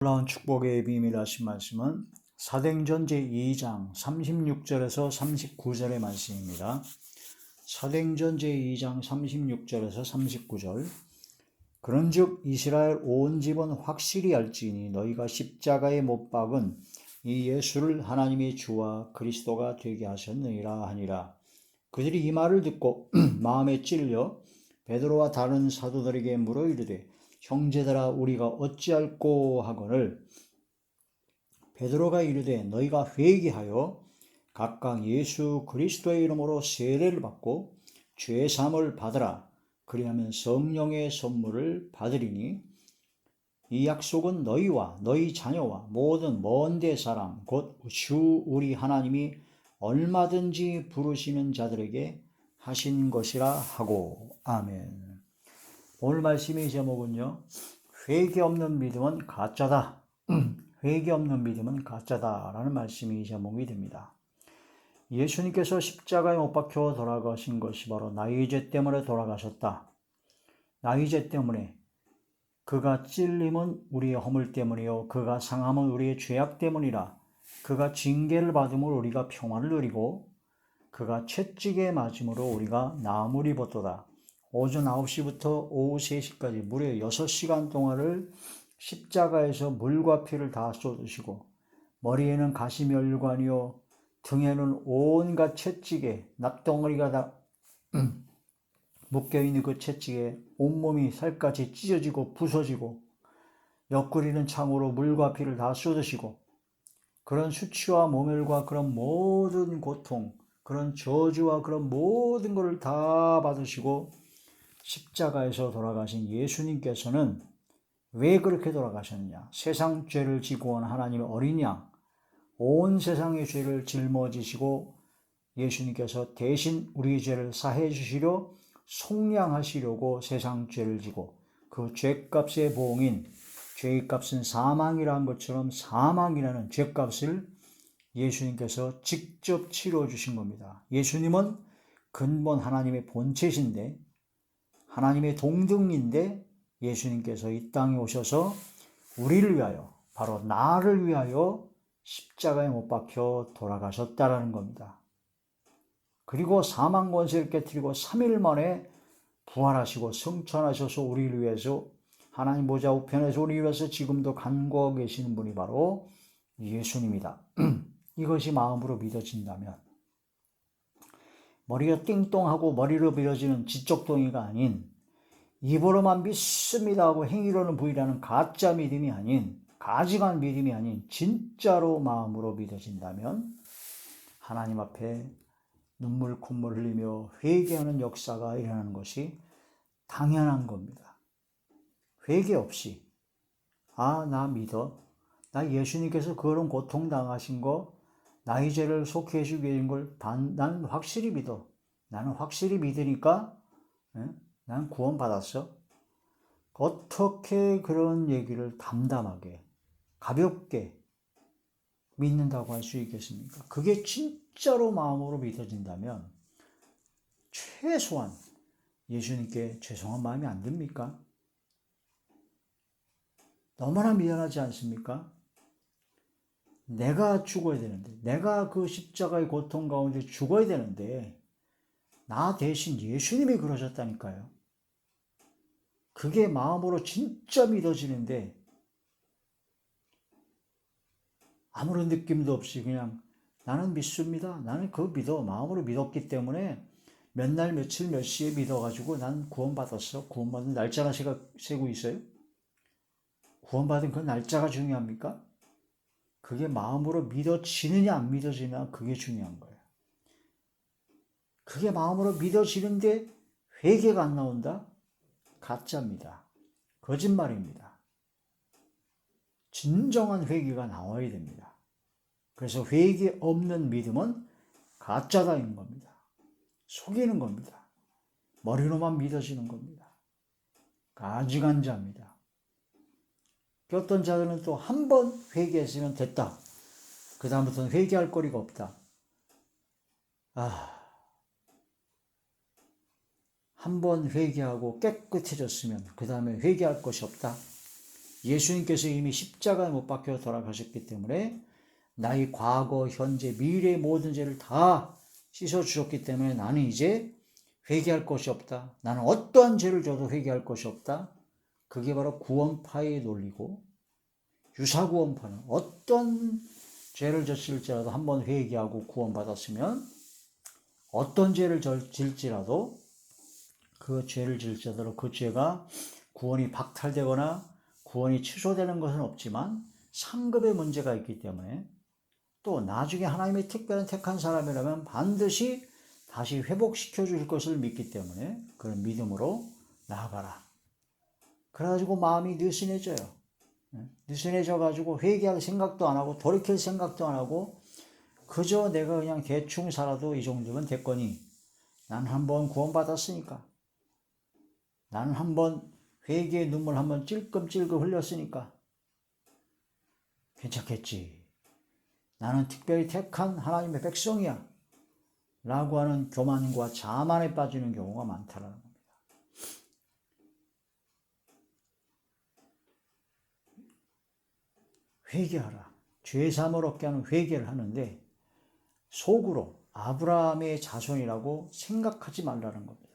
놀라운 축복의 비밀 하신 말씀은 사도행전 제2장 36절에서 39절의 말씀입니다. 사도행전 제2장 36절에서 39절. 그런즉 이스라엘 온 집은 확실히 알지니 너희가 십자가에 못 박은 이 예수를 하나님의 주와 그리스도가 되게 하셨느니라 하니라. 그들이 이 말을 듣고 마음에 찔려 베드로와 다른 사도들에게 물어 이르되 형제들아 우리가 어찌할꼬 하거늘 베드로가 이르되 너희가 회개하여 각각 예수 그리스도의 이름으로 세례를 받고 죄 사함을 받으라. 그리하면 성령의 선물을 받으리니 이 약속은 너희와 너희 자녀와 모든 먼 데 사람 곧 주 우리 하나님이 얼마든지 부르시는 자들에게 하신 것이라 하고. 아멘. 오늘 말씀의 제목은요, 회개 없는 믿음은 가짜다. 회개 없는 믿음은 가짜다 라는 말씀이 제목이 됩니다. 예수님께서 십자가에 못 박혀 돌아가신 것이 바로 나의 죄 때문에 돌아가셨다. 나의 죄 때문에. 그가 찔림은 우리의 허물 때문이요 그가 상함은 우리의 죄악 때문이라. 그가 징계를 받음으로 우리가 평안을 누리고 그가 채찍에 맞음으로 우리가 나음을 입었도다. 오전 9시부터 오후 3시까지 무려 6시간 동안을 십자가에서 물과 피를 다 쏟으시고 머리에는 가시면류관이요 등에는 온갖 채찍에 납덩어리가 다 묶여있는 그 채찍에 온몸이 살갗이 찢어지고 부서지고 옆구리는 창으로 물과 피를 다 쏟으시고 그런 수치와 모멸과 그런 모든 고통, 그런 저주와 그런 모든 것을 다 받으시고 십자가에서 돌아가신 예수님께서는 왜 그렇게 돌아가셨느냐? 세상 죄를 지고 온 하나님의 어린 양, 온 세상의 죄를 짊어지시고 예수님께서 대신 우리의 죄를 사해 주시려 속량하시려고 세상 죄를 지고 그 죄값의 보응인 죄의 값은 사망이라는 것처럼 사망이라는 죄값을 예수님께서 직접 치러 주신 겁니다. 예수님은 근본 하나님의 본체신데 하나님의 동등인데 예수님께서 이 땅에 오셔서 우리를 위하여 바로 나를 위하여 십자가에 못 박혀 돌아가셨다라는 겁니다. 그리고 사망 권세를 깨뜨리고 3일 만에 부활하시고 승천하셔서 우리를 위해서 하나님 보좌 우편에서 우리를 위해서 지금도 간구하고 계시는 분이 바로 예수님이다. 이것이 마음으로 믿어진다면 머리가 띵똥하고 머리로 믿어지는 지적동의가 아닌 입으로만 믿습니다 하고 행위로는 부인하는 가짜 믿음이 아닌 가증한 믿음이 아닌 진짜로 마음으로 믿어진다면 하나님 앞에 눈물 콧물 흘리며 회개하는 역사가 일어나는 것이 당연한 겁니다. 회개 없이 나 믿어. 나 예수님께서 그런 고통당하신 거 나의 죄를 속해 주기 위한 걸 나는 확실히 믿어. 나는 확실히 믿으니까 난 구원받았어. 어떻게 그런 얘기를 담담하게 가볍게 믿는다고 할 수 있겠습니까? 그게 진짜로 마음으로 믿어진다면 최소한 예수님께 죄송한 마음이 안 듭니까? 너무나 미안하지 않습니까? 내가 죽어야 되는데, 내가 그 십자가의 고통 가운데 죽어야 되는데 나 대신 예수님이 그러셨다니까요. 그게 마음으로 진짜 믿어지는데 아무런 느낌도 없이 그냥 나는 믿습니다. 나는 그거 믿어. 마음으로 믿었기 때문에 몇 날 며칠 몇 시에 믿어가지고 난 구원받았어. 구원받은 날짜가 세고 있어요? 구원받은 그 날짜가 중요합니까? 그게 마음으로 믿어지느냐 안 믿어지느냐 그게 중요한 거예요. 그게 마음으로 믿어지는데 회개가 안 나온다? 가짜입니다. 거짓말입니다. 진정한 회개가 나와야 됩니다. 그래서 회개 없는 믿음은 가짜다인 겁니다. 속이는 겁니다. 머리로만 믿어지는 겁니다. 가증한 자입니다. 어떤 자들은 또 한 번 회개했으면 됐다. 그 다음부터는 회개할 거리가 없다. 한 번 회개하고 깨끗해졌으면 그 다음에 회개할 것이 없다. 예수님께서 이미 십자가에 못 박혀 돌아가셨기 때문에 나의 과거, 현재, 미래의 모든 죄를 다 씻어주셨기 때문에 나는 이제 회개할 것이 없다. 나는 어떠한 죄를 져도 회개할 것이 없다. 그게 바로 구원파의 논리고, 유사구원파는 어떤 죄를 졌을지라도 한번 회개하고 구원받았으면 어떤 죄를 질지라도 그 죄를 질지라도 그 죄가 구원이 박탈되거나 구원이 취소되는 것은 없지만 상급의 문제가 있기 때문에, 또 나중에 하나님의 특별한 택한 사람이라면 반드시 다시 회복시켜 줄 것을 믿기 때문에 그런 믿음으로 나아가라. 그래가지고 마음이 느슨해져요. 느슨해져가지고 회개할 생각도 안 하고 돌이킬 생각도 안 하고 그저 내가 그냥 대충 살아도 이 정도면 됐거니, 난 한번 구원받았으니까, 나는 한번 회개의 눈물 한번 찔끔찔끔 흘렸으니까 괜찮겠지. 나는 특별히 택한 하나님의 백성이야. 라고 하는 교만과 자만에 빠지는 경우가 많다는 겁니다. 회개하라. 죄사함을 얻게 하는 회개를 하는데 속으로 아브라함의 자손이라고 생각하지 말라는 겁니다.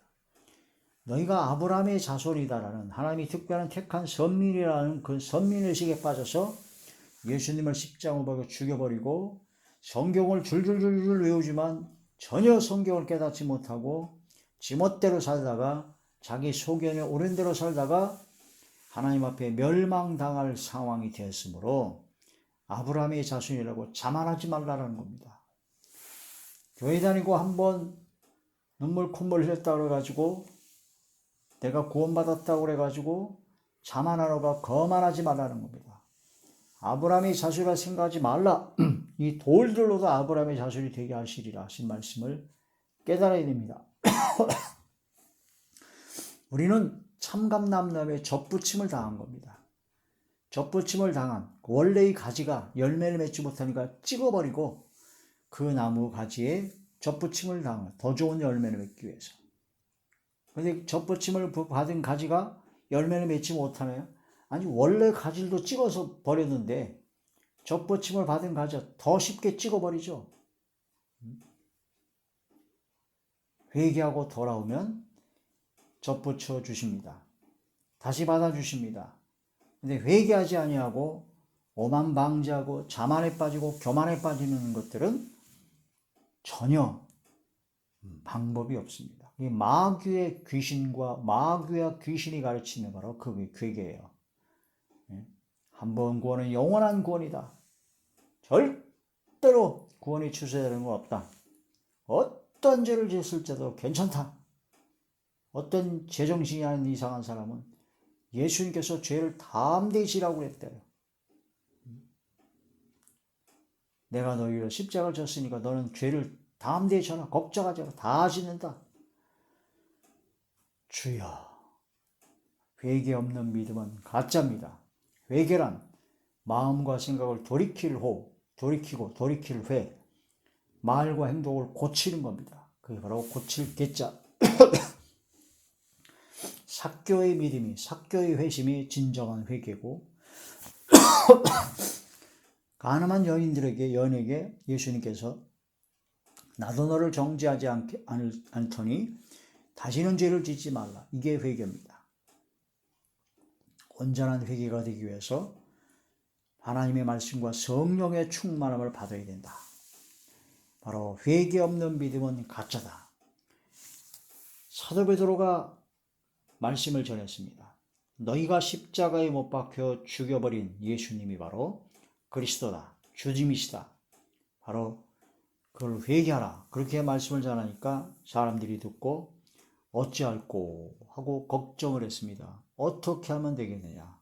너희가 아브라함의 자손이다라는 하나님이 특별한 택한 선민이라는 그 선민의식에 빠져서 예수님을 십자가 못 박아 죽여버리고 성경을 줄줄줄줄 외우지만 전혀 성경을 깨닫지 못하고 지멋대로 살다가 자기 소견에 옳은 대로 살다가 하나님 앞에 멸망당할 상황이 되었으므로 아브라함의 자손이라고 자만하지 말라는 겁니다. 교회 다니고 한번 눈물 콧물 흘렸다고 그래가지고 내가 구원받았다고 그래가지고 자만하거나 거만하지 말라는 겁니다. 아브라함의 자손이라 생각하지 말라. 이 돌들로도 아브라함의 자손이 되게 하시리라 하신 말씀을 깨달아야 됩니다. 우리는 참감남남의 접붙임을 당한 겁니다. 접붙임을 당한 원래의 가지가 열매를 맺지 못하니까 찍어버리고 그 나무 가지에 접붙임을 당한, 더 좋은 열매를 맺기 위해서. 그런데 접붙임을 받은 가지가 열매를 맺지 못하나요? 아니, 원래 가지도 찍어서 버렸는데 접붙임을 받은 가지가 더 쉽게 찍어버리죠. 회개하고 돌아오면 접붙여 주십니다. 다시 받아주십니다. 근데 회개하지 아니하고 오만방지하고 자만에 빠지고 교만에 빠지는 것들은 전혀 방법이 없습니다. 이 마귀의 귀신과 마귀와 귀신이 가르치는 바로 그 회개예요. 한 번 구원은 영원한 구원이다. 절대로 구원이 취소되는 건 없다. 어떤 죄를 지었을지도 괜찮다. 어떤 제정신이 아닌 이상한 사람은 예수님께서 죄를 담대히 지라고 그랬대요. 내가 너희를 십자가를 졌으니까 너는 죄를 담대히 져라. 걱정하지 마라. 다 짓는다. 주여, 회개 없는 믿음은 가짜입니다. 회개란 마음과 생각을 돌이키고 돌이킬 회, 말과 행동을 고치는 겁니다. 그게 바로 고칠 개자. 삭교의 믿음이, 삭교의 회심이 진정한 회개고, 가늠한 여인에게 예수님께서 나도 너를 정죄하지 않더니 다시는 죄를 짓지 말라. 이게 회개입니다. 온전한 회개가 되기 위해서 하나님의 말씀과 성령의 충만함을 받아야 된다. 바로 회개 없는 믿음은 가짜다. 사도 베드로가 말씀을 전했습니다. 너희가 십자가에 못 박혀 죽여버린 예수님이 바로 그리스도다. 주님이시다. 바로 그걸 회개하라. 그렇게 말씀을 전하니까 사람들이 듣고 어찌할꼬 하고 걱정을 했습니다. 어떻게 하면 되겠느냐.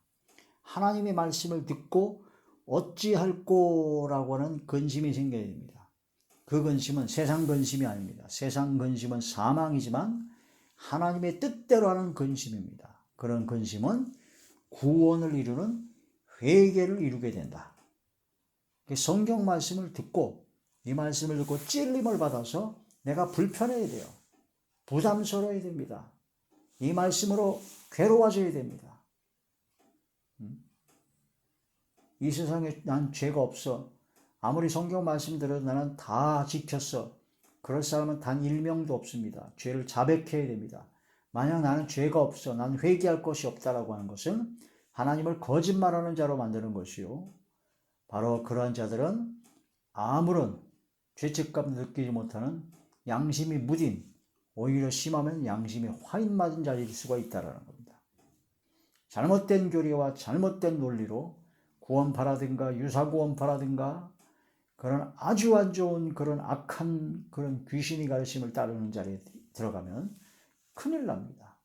하나님의 말씀을 듣고 어찌할꼬라고 하는 근심이 생겨야 됩니다. 그 근심은 세상 근심이 아닙니다. 세상 근심은 사망이지만 하나님의 뜻대로 하는 근심입니다. 그런 근심은 구원을 이루는 회개를 이루게 된다. 성경 말씀을 듣고 이 말씀을 듣고 찔림을 받아서 내가 불편해야 돼요. 부담스러워야 됩니다. 이 말씀으로 괴로워져야 됩니다. 이 세상에 난 죄가 없어. 아무리 성경 말씀대로 나는 다 지켰어. 그럴 사람은 단 1명도 없습니다. 죄를 자백해야 됩니다. 만약 나는 죄가 없어, 난 회개할 것이 없다라고 하는 것은 하나님을 거짓말하는 자로 만드는 것이요. 바로 그러한 자들은 아무런 죄책감 느끼지 못하는 양심이 무딘, 오히려 심하면 양심이 화인 맞은 자일 수가 있다는 겁니다. 잘못된 교리와 잘못된 논리로 구원파라든가 유사구원파라든가 그런 아주 안 좋은 그런 악한 그런 귀신이 가르침을 따르는 자리에 들어가면 큰일 납니다.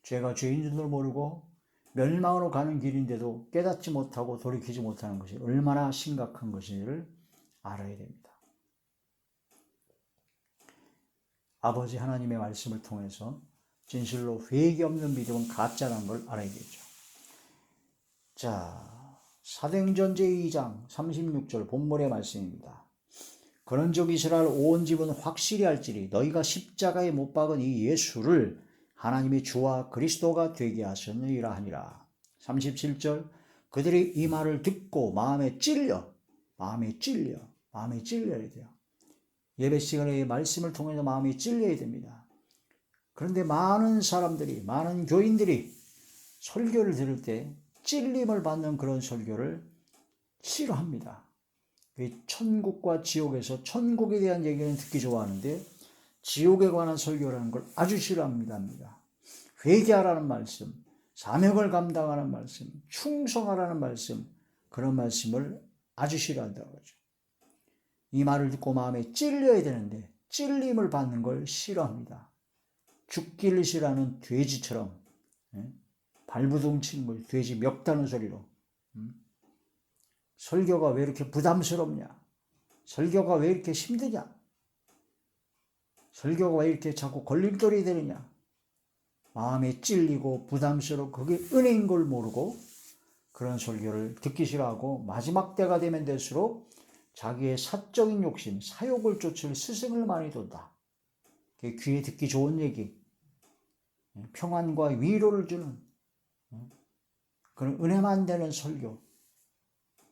죄가 죄인 줄도 모르고 멸망으로 가는 길인데도 깨닫지 못하고 돌이키지 못하는 것이 얼마나 심각한 것인지를 알아야 됩니다. 아버지 하나님의 말씀을 통해서 진실로 회개 없는 믿음은 가짜라는 걸 알아야겠죠. 자, 사도행전 제2장 36절 본문의 말씀입니다. 그런즉 이스라엘 온 집은 확실히 알지니 너희가 십자가에 못 박은 이 예수를 하나님이 주와 그리스도가 되게 하셨느니라 하니라. 37절 그들이 이 말을 듣고 마음에 찔려야 돼요. 예배 시간에 말씀을 통해서 마음이 찔려야 됩니다. 그런데 많은 사람들이, 많은 교인들이 설교를 들을 때 찔림을 받는 그런 설교를 싫어합니다. 천국과 지옥에서 천국에 대한 얘기는 듣기 좋아하는데 지옥에 관한 설교라는 걸 아주 싫어합니다. 회개하라는 말씀, 사명을 감당하는 말씀, 충성하라는 말씀, 그런 말씀을 아주 싫어한다고 하죠. 이 말을 듣고 마음에 찔려야 되는데 찔림을 받는 걸 싫어합니다. 죽기를 싫어하는 돼지처럼 발부둥 치는 걸 돼지 멱다는 소리로 설교가 왜 이렇게 부담스럽냐? 설교가 왜 이렇게 힘드냐? 설교가 왜 이렇게 자꾸 걸림돌이 되느냐? 마음에 찔리고 부담스럽고 그게 은혜인 걸 모르고 그런 설교를 듣기 싫어하고 마지막 때가 되면 될수록 자기의 사적인 욕심, 사욕을 쫓을 스승을 많이 둔다. 귀에 듣기 좋은 얘기, 평안과 위로를 주는 그런 은혜만 되는 설교.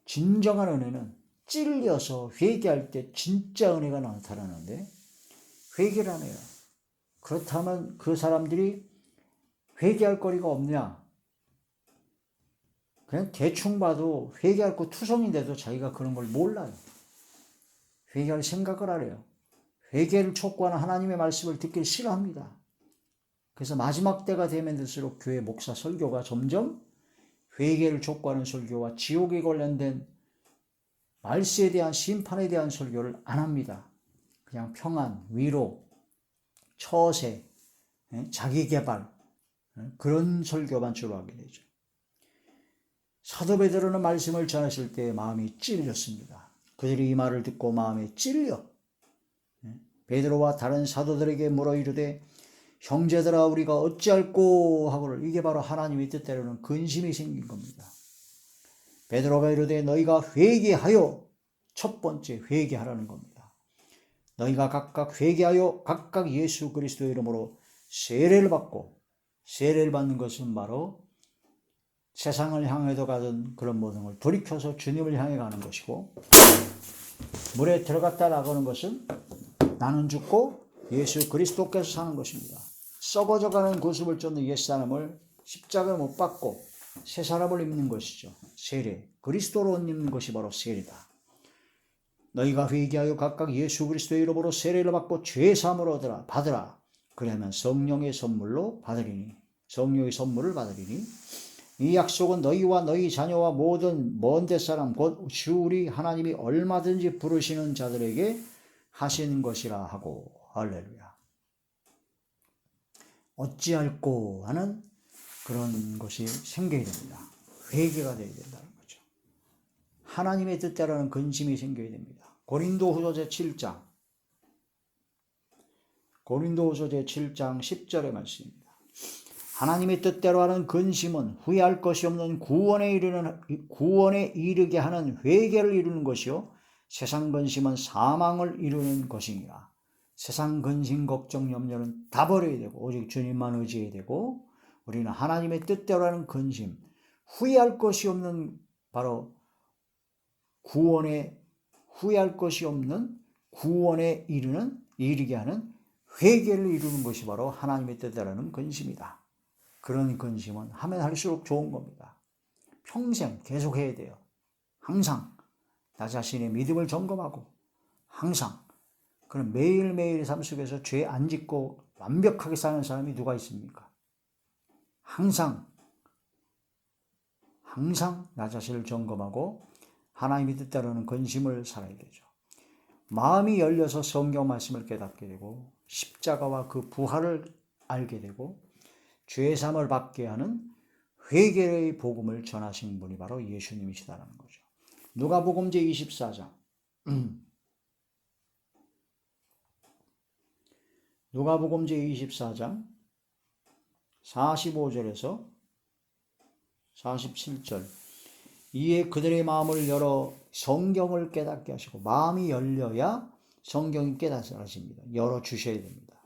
진정한 은혜는 찔려서 회개할 때 진짜 은혜가 나타나는데 회개를 안 해요. 그렇다면 그 사람들이 회개할 거리가 없냐? 그냥 대충 봐도 회개할 거 투성인데도 자기가 그런 걸 몰라요. 회개할 생각을 안 해요. 회개를 촉구하는 하나님의 말씀을 듣기 싫어합니다. 그래서 마지막 때가 되면 될수록 교회 목사 설교가 점점 회개를 촉구하는 설교와 지옥에 관련된 말세에 대한 심판에 대한 설교를 안 합니다. 그냥 평안, 위로, 처세, 자기개발 그런 설교만 주로 하게 되죠. 사도 베드로는 말씀을 전하실 때 마음이 찔렸습니다. 그들이 이 말을 듣고 마음에 찔려 베드로와 다른 사도들에게 물어 이르되 형제들아 우리가 어찌할꼬 하고를 이게 바로 하나님의 뜻대로는 근심이 생긴 겁니다. 베드로가 이르되 너희가 회개하여 첫 번째 회개하라는 겁니다. 너희가 각각 회개하여 각각 예수 그리스도의 이름으로 세례를 받고 세례를 받는 것은 바로 세상을 향해서 가던 그런 모든 걸 돌이켜서 주님을 향해 가는 것이고 물에 들어갔다 나가는 것은 나는 죽고 예수 그리스도께서 사는 것입니다. 썩어져가는 구습을 쫓는 옛사람을 십자가에 못 박고 새 사람을 입는 것이죠. 세례, 그리스도로 옷 입는 것이 바로 세례다. 너희가 회개하여 각각 예수 그리스도의 이름으로 세례를 받고 죄사함을 받으라. 그러면 성령의 선물을 받으리니 이 약속은 너희와 너희 자녀와 모든 먼데 사람 곧 주 우리 하나님이 얼마든지 부르시는 자들에게 하시는 것이라 하고 할렐루야. 어찌할꼬 하는 그런 것이 생겨야 됩니다. 회개가 되어야 된다는 거죠. 하나님의 뜻대로는 근심이 생겨야 됩니다. 고린도후서 제7장 10절의 말씀입니다. 하나님의 뜻대로 하는 근심은 후회할 것이 없는 구원에 이르게 하는 회개를 이루는 것이요 세상 근심은 사망을 이루는 것이니라. 세상 근심, 걱정, 염려는 다 버려야 되고 오직 주님만 의지해야 되고 우리는 하나님의 뜻대로 하는 근심, 후회할 것이 없는 바로 구원에 후회할 것이 없는 구원에 이르게 하는 회개를 이루는 것이 바로 하나님의 뜻이라는 근심이다. 그런 근심은 하면 할수록 좋은 겁니다. 평생 계속해야 돼요. 항상 나 자신의 믿음을 점검하고 항상 그런 매일매일의 삶 속에서 죄 안 짓고 완벽하게 사는 사람이 누가 있습니까? 항상 나 자신을 점검하고 하나님의 뜻대로는 근심을 살아야 되죠. 마음이 열려서 성경 말씀을 깨닫게 되고 십자가와 그 부활을 알게 되고 죄사함을 받게 하는 회개의 복음을 전하신 분이 바로 예수님이시다라는 거죠. 누가복음 제24장 누가복음 제24장 45절에서 47절 이에 그들의 마음을 열어 성경을 깨닫게 하시고 마음이 열려야 성경이 깨달아집니다. 열어주셔야 됩니다.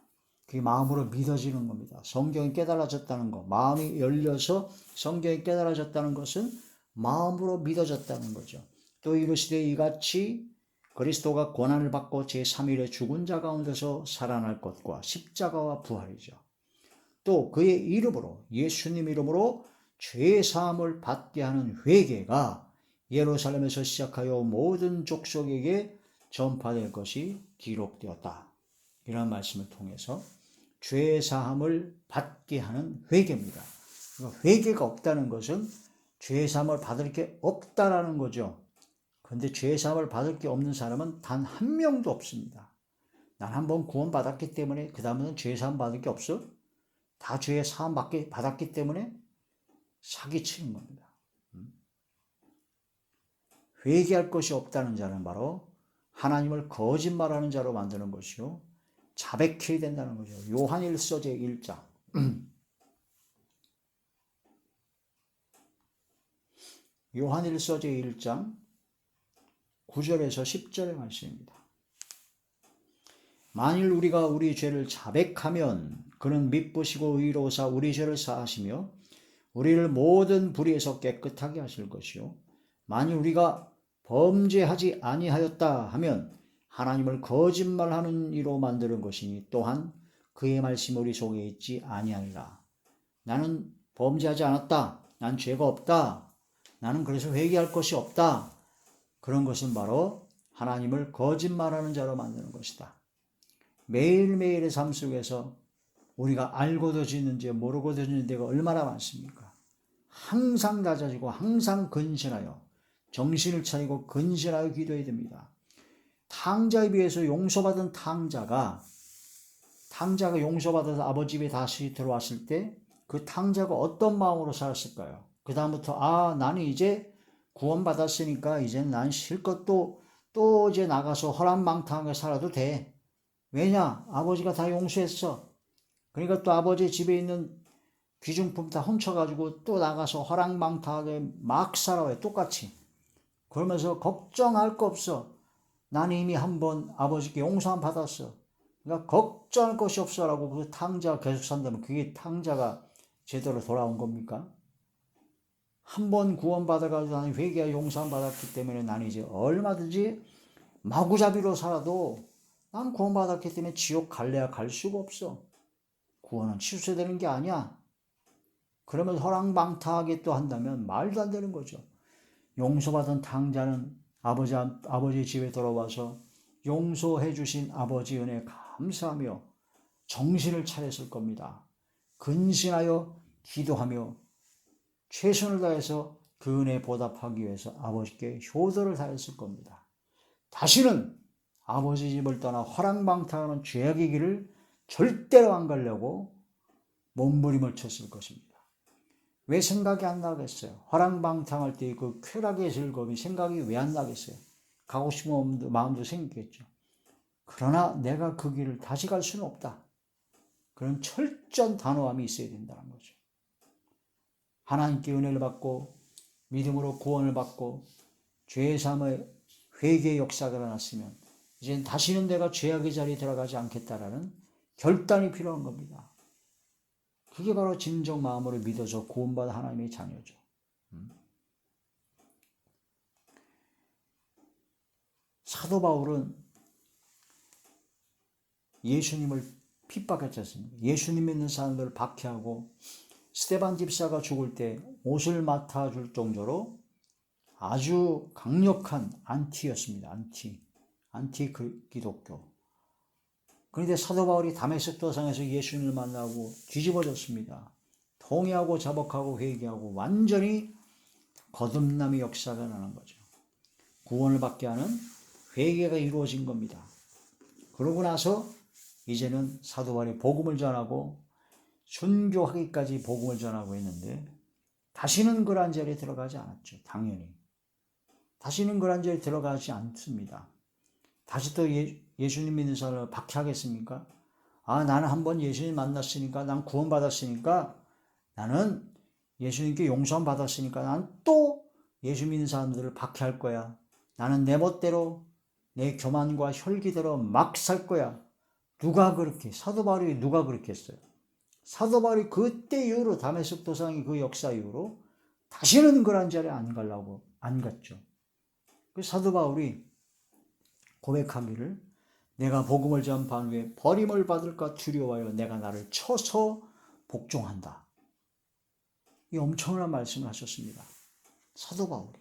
그게 마음으로 믿어지는 겁니다. 성경이 깨달아졌다는 것, 마음이 열려서 성경이 깨달아졌다는 것은 마음으로 믿어졌다는 거죠. 또 이르시되 이같이 그리스도가 고난을 받고 제3일에 죽은 자 가운데서 살아날 것과 십자가와 부활이죠. 또 그의 이름으로 예수님 이름으로 죄사함을 받게 하는 회개가 예루살렘에서 시작하여 모든 족속에게 전파될 것이 기록되었다. 이런 말씀을 통해서 죄사함을 받게 하는 회개입니다. 그러니까 회개가 없다는 것은 죄사함을 받을 게 없다라는 거죠. 그런데 죄사함을 받을 게 없는 사람은 단 한 명도 없습니다. 난 한번 구원받았기 때문에 그 다음에는 죄사함 받을 게 없어? 다 죄의 사함 받았기 때문에 사기치는 겁니다. 회개할 것이 없다는 자는 바로 하나님을 거짓말하는 자로 만드는 것이요 자백해야 된다는 거죠. 요한일서 제1장 요한일서 제1장 9절에서 10절의 말씀입니다. 만일 우리가 우리 죄를 자백하면 그는 미쁘시고 의로우사 우리 죄를 사하시며 우리를 모든 불의에서 깨끗하게 하실 것이요 만일 우리가 범죄하지 아니하였다 하면 하나님을 거짓말하는 이로 만드는 것이니 또한 그의 말씀이 우리 속에 있지 아니하니라. 나는 범죄하지 않았다. 난 죄가 없다. 나는 그래서 회개할 것이 없다. 그런 것은 바로 하나님을 거짓말하는 자로 만드는 것이다. 매일매일의 삶 속에서 우리가 알고도 짓는 죄, 모르고도 짓는 죄가 얼마나 많습니까? 항상 낮아지고 항상 근신하여 정신을 차리고 근신하여 기도해야 됩니다. 탕자에 비해서 용서받은 탕자가 용서받아서 아버지 집에 다시 들어왔을 때 그 탕자가 어떤 마음으로 살았을까요? 그 다음부터 나는 이제 구원받았으니까 이제는 난 실컷 또 이제 나가서 허랑방탕하게 살아도 돼. 왜냐? 아버지가 다 용서했어. 그러니까 또 아버지 집에 있는 귀중품 다 훔쳐가지고 또 나가서 허랑방탕하게 막 살아요. 똑같이. 그러면서 걱정할 거 없어. 나는 이미 한번 아버지께 용서함 받았어. 그러니까 걱정할 것이 없어라고 그 탕자가 계속 산다면 그게 탕자가 제대로 돌아온 겁니까? 한번 구원받아가지고 나는 회개와 용서함 받았기 때문에 나는 이제 얼마든지 마구잡이로 살아도 난 구원받았기 때문에 지옥 갈래야 갈 수가 없어. 구원은 취소되는 게 아니야. 그러면 허랑방탕하게 또 한다면 말도 안 되는 거죠. 용서받은 탕자는 아버지 집에 돌아와서 용서해 주신 아버지 은혜에 감사하며 정신을 차렸을 겁니다. 근신하여 기도하며 최선을 다해서 그 은혜에 보답하기 위해서 아버지께 효도를 다했을 겁니다. 다시는 아버지 집을 떠나 허랑방탕하는 죄악의 길을 절대로 안 가려고 몸부림을 쳤을 것입니다. 왜 생각이 안 나겠어요? 허랑방탕할 때 그 쾌락의 즐거움이 생각이 왜 안 나겠어요? 가고 싶은 마음도 생기겠죠. 그러나 내가 그 길을 다시 갈 수는 없다. 그런 철저한 단호함이 있어야 된다는 거죠. 하나님께 은혜를 받고 믿음으로 구원을 받고 죄사함의 회개의 역사가 일어났으면 이제 다시는 내가 죄악의 자리에 들어가지 않겠다라는 결단이 필요한 겁니다. 그게 바로 진정 마음으로 믿어서 구원받은 하나님의 자녀죠. 사도 바울은 예수님을 핍박했지 않습니까? 예수님 믿는 사람들을 박해하고 스데반 집사가 죽을 때 옷을 맡아줄 정도로 아주 강력한 안티였습니다. 안티 기독교. 그런데 사도 바울이 다메섹 도상에서 예수님을 만나고 뒤집어졌습니다. 통회하고 자복하고 회개하고 완전히 거듭남의 역사가 나는 거죠. 구원을 받게 하는 회개가 이루어진 겁니다. 그러고 나서 이제는 사도 바울이 복음을 전하고 순교하기까지 복음을 전하고 있는데 다시는 그런 자리에 들어가지 않았죠. 당연히. 다시는 그런 자리에 들어가지 않습니다. 다시 또 예수님 믿는 사람을 박해하겠습니까? 나는 한번 예수님 만났으니까, 난 구원받았으니까, 나는 예수님께 용서함 받았으니까, 난 또 예수 믿는 사람들을 박해할 거야. 나는 내 멋대로, 내 교만과 혈기대로 막 살 거야. 사도 바울이 누가 그렇게 했어요? 사도 바울이 그때 이후로 다메섹 도상의 그 역사 이후로 다시는 그런 자리에 안 갔죠. 그 사도 바울이 고백하기를 내가 복음을 전파한 후에 버림을 받을까 두려워하여 내가 나를 쳐서 복종한다. 이 엄청난 말씀을 하셨습니다. 사도 바울이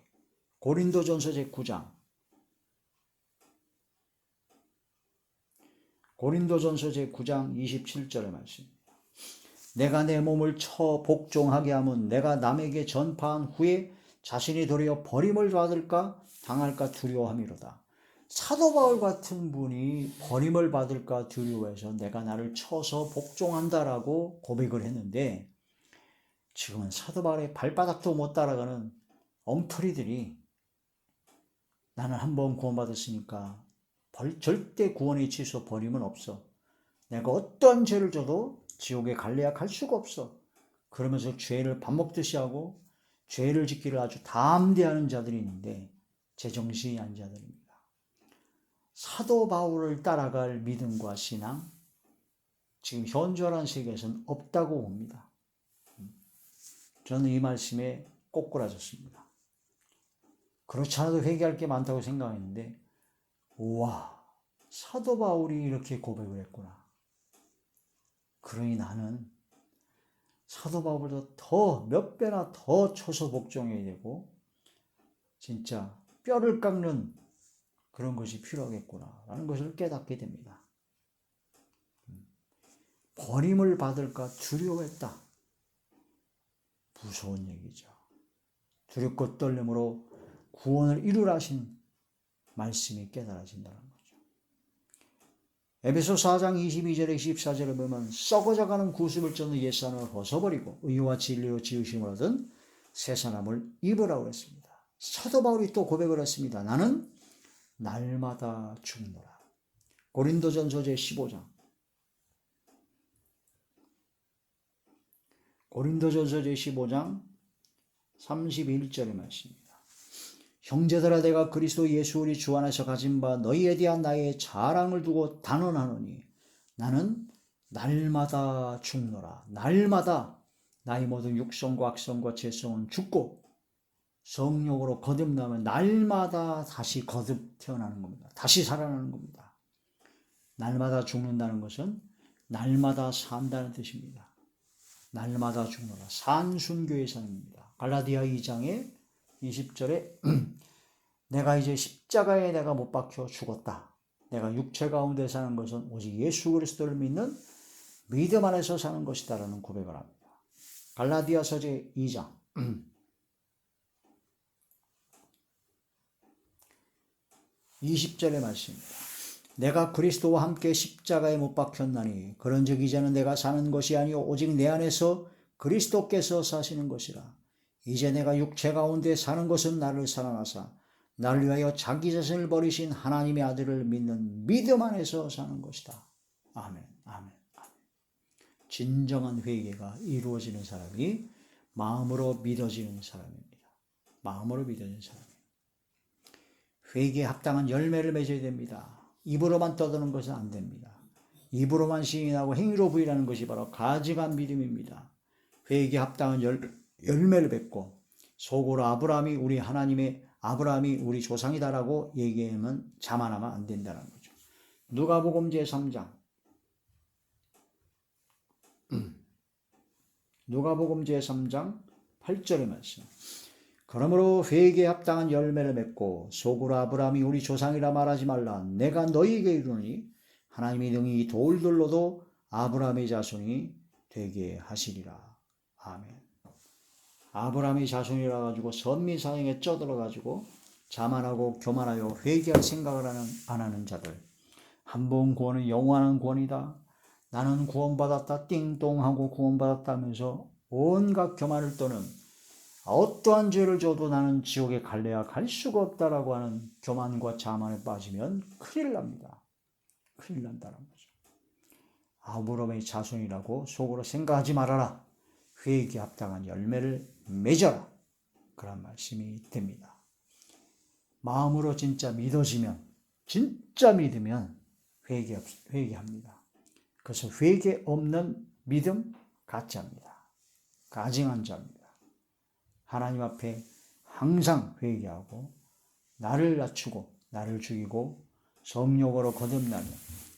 고린도전서 제9장 고린도전서 제9장 27절의 말씀입니다. 내가 내 몸을 쳐 복종하게 하면 내가 남에게 전파한 후에 자신이 도리어 버림을 받을까 당할까 두려워함이로다. 사도 바울 같은 분이 버림을 받을까 두려워해서 내가 나를 쳐서 복종한다라고 고백을 했는데 지금은 사도 바울의 발바닥도 못 따라가는 엉터리들이 나는 한번 구원받았으니까 절대 구원의 취소 버림은 없어. 내가 어떤 죄를 져도 지옥에 갈래야 갈 수가 없어. 그러면서 죄를 밥 먹듯이 하고 죄를 짓기를 아주 담대하는 자들이 있는데 제정신이 아닌 자들입니다. 사도 바울을 따라갈 믿음과 신앙 지금 현존한 세계에서는 없다고 봅니다. 저는 이 말씀에 꼬꾸라졌습니다. 그렇지 않아도 회개할 게 많다고 생각했는데 우와, 사도 바울이 이렇게 고백을 했구나. 그러니 나는 사도 바울보다 더 몇 배나 더 쳐서 복종해야 되고 진짜 뼈를 깎는 그런 것이 필요하겠구나 라는 것을 깨닫게 됩니다. 버림을 받을까 두려워했다. 무서운 얘기죠. 두렵고 떨림으로 구원을 이루라 하신 말씀이 깨달아진다는 거죠. 에베소 4장 22절에 24절을 보면 썩어져가는 구습을 쫓는 옛사람을 벗어버리고 의와 진리로 지으심을 얻은 새 사람을 입으라고 했습니다. 사도 바울이 또 고백을 했습니다. 나는 날마다 죽노라. 고린도전서 제15장 고린도전서 제15장 31절의 말씀입니다. 형제들아 내가 그리스도 예수 우리 주 안에서 가진 바 너희에 대한 나의 자랑을 두고 단언하노니 나는 날마다 죽노라. 날마다 나의 모든 육성과 악성과 죄성은 죽고 성령으로 거듭나면 날마다 다시 거듭 태어나는 겁니다. 다시 살아나는 겁니다. 날마다 죽는다는 것은 날마다 산다는 뜻입니다. 날마다 죽노라. 산순교의 삶입니다. 갈라디아 2장의 20절에 내가 이제 십자가에 내가 못 박혀 죽었다. 내가 육체 가운데 사는 것은 오직 예수 그리스도를 믿는 믿음 안에서 사는 것이다 라는 고백을 합니다. 갈라디아서 제2장 20절의 말씀입니다. 내가 그리스도와 함께 십자가에 못 박혔나니 그런즉 이제는 내가 사는 것이 아니요 오직 내 안에서 그리스도께서 사시는 것이라. 이제 내가 육체 가운데 사는 것은 나를 사랑하사 나를 위하여 자기 자신을 버리신 하나님의 아들을 믿는 믿음 안에서 사는 것이다. 아멘, 아멘, 아멘. 진정한 회개가 이루어지는 사람이 마음으로 믿어지는 사람입니다. 마음으로 믿어지는 사람입니다. 회개에 합당한 열매를 맺어야 됩니다. 입으로만 떠드는 것은 안 됩니다. 입으로만 시인하고 행위로 부인하는 것이 바로 가증한 믿음입니다. 회개에 합당한 열매를 맺고 속으로 아브라함이 우리 하나님의 아브라함이 우리 조상이다라고 얘기하면 자만하면 안 된다는 거죠. 누가복음 제3장 누가복음 제3장 8절의 말씀. 그러므로 회개에 합당한 열매를 맺고 속으로 아브라함이 우리 조상이라 말하지 말라. 내가 너희에게 이르노니 하나님이 능히 이 돌들로도 아브라함의 자손이 되게 하시리라. 아멘. 아브라함의 자손이라 가지고 선미사형에 쩌들어 가지고 자만하고 교만하여 회개할 생각을 안 하는 자들. 한 번 구원은 영원한 구원이다. 나는 구원받았다 띵동하고 구원받았다면서 온갖 교만을 떠는 어떠한 죄를 져도 나는 지옥에 갈래야 갈 수가 없다라고 하는 교만과 자만에 빠지면 큰일 납니다. 큰일 난다는 거죠. 아브라함의 자손이라고 속으로 생각하지 말아라. 회개에 합당한 열매를 맺어라. 그런 말씀이 됩니다. 마음으로 진짜 믿어지면, 진짜 믿으면 회개합니다. 그래서 회개 없는 믿음 가짜입니다. 가증한 자입니다. 하나님 앞에 항상 회개하고 나를 낮추고 나를 죽이고 성령으로 거듭나며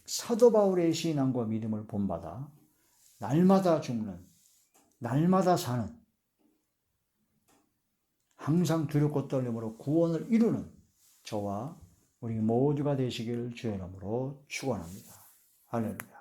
사도 바울의 신앙과 믿음을 본받아 날마다 죽는, 날마다 사는, 항상 두렵고 떨림으로 구원을 이루는 저와 우리 모두가 되시길 주의 이름으로 축원합니다. 할렐루야.